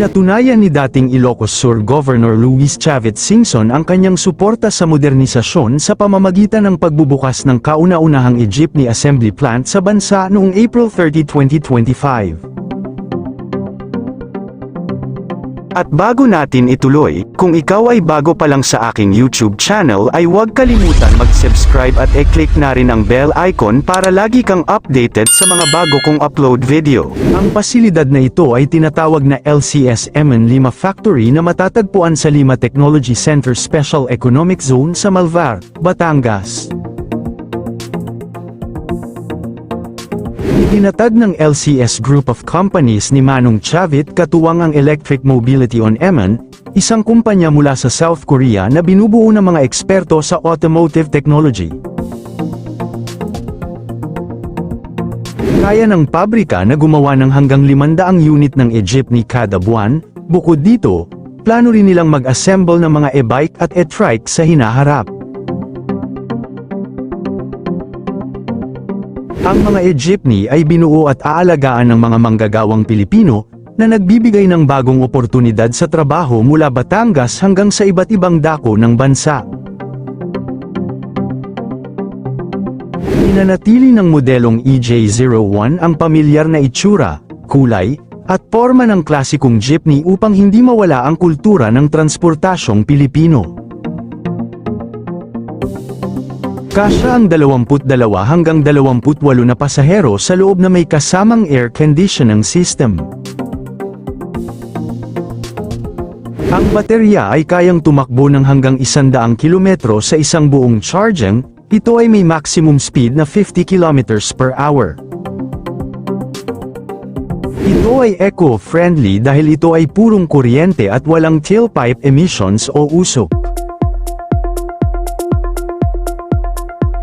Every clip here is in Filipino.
Pinatunayan ni dating Ilocos Sur Governor Luis Chavit Singson ang kanyang suporta sa modernisasyon sa pamamagitan ng pagbubukas ng kauna-unahang e-jeepney assembly plant sa bansa noong April 30, 2025. At bago natin ituloy, kung ikaw ay bago pa lang sa aking YouTube channel ay huwag kalimutan mag-subscribe at i-click na rin ang bell icon para lagi kang updated sa mga bago kong upload video. Ang pasilidad na ito ay tinatawag na LCS-MN Lima Factory na matatagpuan sa Lima Technology Center Special Economic Zone sa Malvar, Batangas. Itinatag ng LCS Group of Companies ni Manong Chavit katuwang ang Electric Mobility on MN, isang kumpanya mula sa South Korea na binubuo ng mga eksperto sa automotive technology. Kaya ng pabrika na gumawa ng hanggang 500 unit ng e-jeepney kada buwan. Bukod dito, plano rin nilang mag-assemble ng mga e-bike at e-trike sa hinaharap. Ang mga e-jeepney ay binuo at aalagaan ng mga manggagawang Pilipino na nagbibigay ng bagong oportunidad sa trabaho mula Batangas hanggang sa iba't ibang dako ng bansa. Pinanatili ng modelong EJ01 ang pamilyar na itsura, kulay, at forma ng klasikong jeepney upang hindi mawala ang kultura ng transportasyong Pilipino. Kasya ang 22 hanggang 28 na pasahero sa loob na may kasamang air conditioning system. Ang baterya ay kayang tumakbo ng hanggang 100 kilometro sa isang buong charging. Ito ay may maximum speed na 50 kilometers per hour. Ito ay eco-friendly dahil ito ay purong kuryente at walang tailpipe emissions o usok.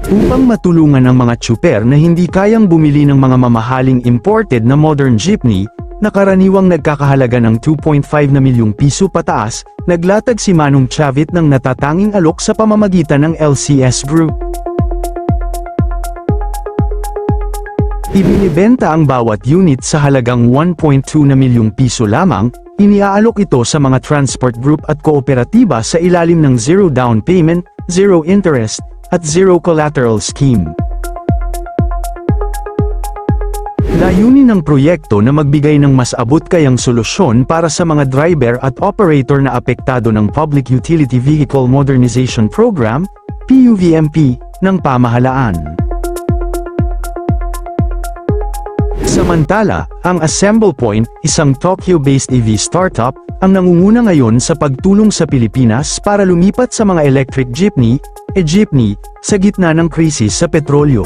Upang matulungan ang mga tsuper na hindi kayang bumili ng mga mamahaling imported na modern jeepney, na karaniwang nagkakahalaga ng 2.5 na milyong piso pataas, naglatag si Manong Chavit ng natatanging alok sa pamamagitan ng LCS Group. Ibinibenta ang bawat unit sa halagang 1.2 na milyong piso lamang. Iniaalok ito sa mga transport group at kooperatiba sa ilalim ng zero down payment, zero interest, at zero collateral scheme. Layunin ng proyekto na magbigay ng mas abot kayang solusyon para sa mga driver at operator na apektado ng Public Utility Vehicle Modernization Program, PUVMP, ng pamahalaan. Samantala, ang Assemble Point, isang Tokyo-based EV startup, ang nangunguna ngayon sa pagtulong sa Pilipinas para lumipat sa mga electric jeepney, e-jeepney, sa gitna ng krisis sa petrolyo.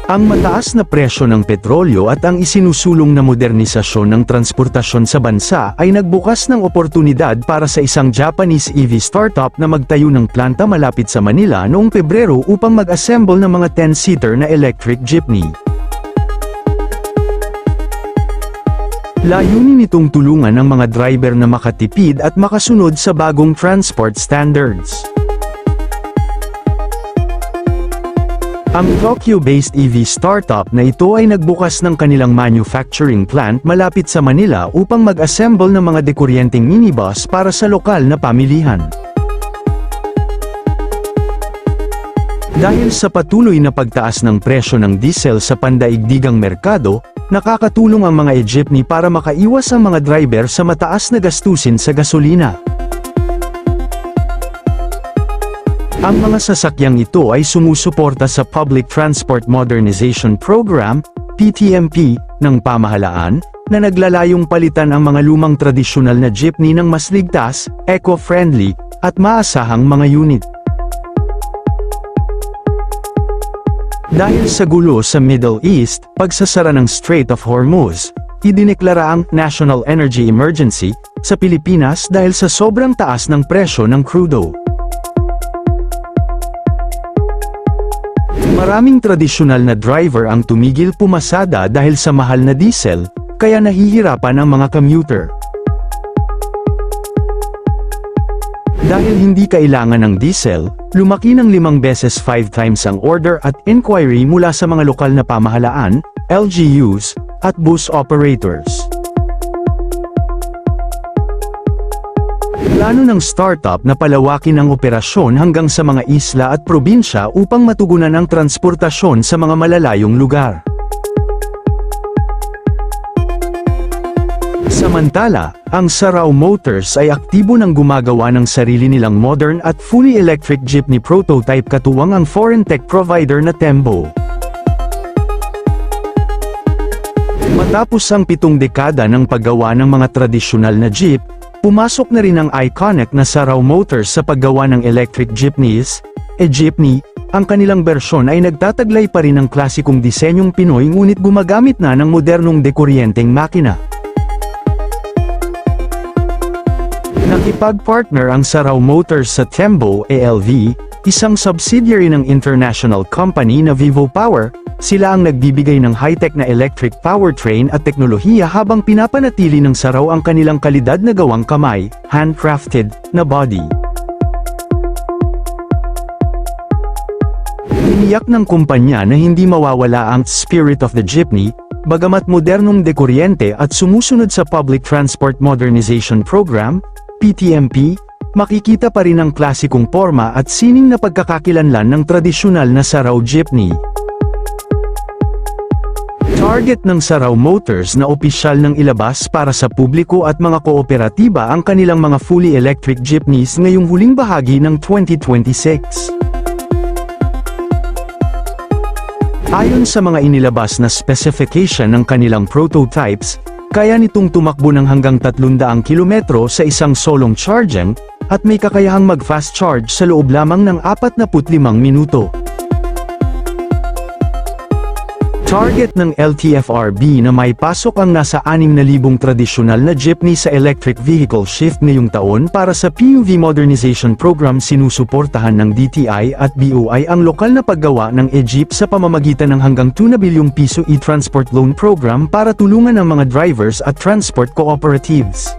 Ang mataas na presyo ng petrolyo at ang isinusulong na modernisasyon ng transportasyon sa bansa ay nagbukas ng oportunidad para sa isang Japanese EV startup na magtayo ng planta malapit sa Manila noong Pebrero upang mag-assemble ng mga 10-seater na electric jeepney. Layunin nitong tulungan ang mga driver na makatipid at makasunod sa bagong transport standards. Ang Tokyo-based EV startup na ito ay nagbukas ng kanilang manufacturing plant malapit sa Manila upang mag-assemble ng mga dekuryenteng minibus para sa lokal na pamilihan. Dahil sa patuloy na pagtaas ng presyo ng diesel sa pandaigdigang merkado, nakakatulong ang mga e-jeepney para makaiwas ang mga driver sa mataas na gastusin sa gasolina. Ang mga sasakyang ito ay sumusuporta sa Public Transport Modernization Program, PTMP, ng pamahalaan, na naglalayong palitan ang mga lumang tradisyonal na jeepney ng mas ligtas, eco-friendly, at maasahang mga unit. Dahil sa gulo sa Middle East, pagsasara ng Strait of Hormuz, idineklara ang National Energy Emergency sa Pilipinas dahil sa sobrang taas ng presyo ng crudo. Maraming tradisyonal na driver ang tumigil pumasada dahil sa mahal na diesel, kaya nahihirapan ang mga commuter. Dahil hindi kailangan ng diesel, lumaki ng 5 beses 5 times ang order at inquiry mula sa mga lokal na pamahalaan, LGUs, at bus operators. Plano ng startup na palawakin ang operasyon hanggang sa mga isla at probinsya upang matugunan ang transportasyon sa mga malalayong lugar. Samantala, ang Sarao Motors ay aktibo ng gumagawa ng sarili nilang modern at fully electric jeepney prototype katuwang ang foreign tech provider na Tembo. Matapos ang 7 dekada ng paggawa ng mga tradisyonal na jeep, pumasok na rin ang iconic na Sarao Motors sa paggawa ng electric jeepneys. Jeepney, ang kanilang bersyon ay nagtataglay pa rin ng klasikong disenyong Pinoy ngunit gumagamit na ng modernong dekuryenteng makina. Nakipag-partner ang Sarao Motors sa Tembo ALV, isang subsidiary ng international company na Vivo Power. Sila ang nagbibigay ng high-tech na electric powertrain at teknolohiya habang pinapanatili ng Sarao ang kanilang kalidad na gawang kamay, handcrafted, na body. Tiniyak ng kumpanya na hindi mawawala ang spirit of the jeepney, bagamat modernong dekuryente at sumusunod sa Public Transport Modernization Program, PTMP, makikita pa rin ang klasikong porma at sining na pagkakakilanlan ng tradisyonal na Sarao jeepney. Target ng Sarao Motors na opisyal ng ilabas para sa publiko at mga kooperatiba ang kanilang mga fully electric jeepneys ngayong huling bahagi ng 2026. Ayon sa mga inilabas na specification ng kanilang prototypes, kaya nitong tumakbo ng hanggang 300 kilometro sa isang solong charging, at may kakayahang mag-fast charge sa loob lamang ng 45 minuto. Target ng LTFRB na may pasok ang nasa 6,000 tradisyonal na jeepney sa electric vehicle shift ngayong taon para sa PUV Modernization Program. Sinusuportahan ng DTI at BOI ang lokal na paggawa ng e-jeep sa pamamagitan ng hanggang 2 na bilyong piso e-transport loan program para tulungan ang mga drivers at transport cooperatives.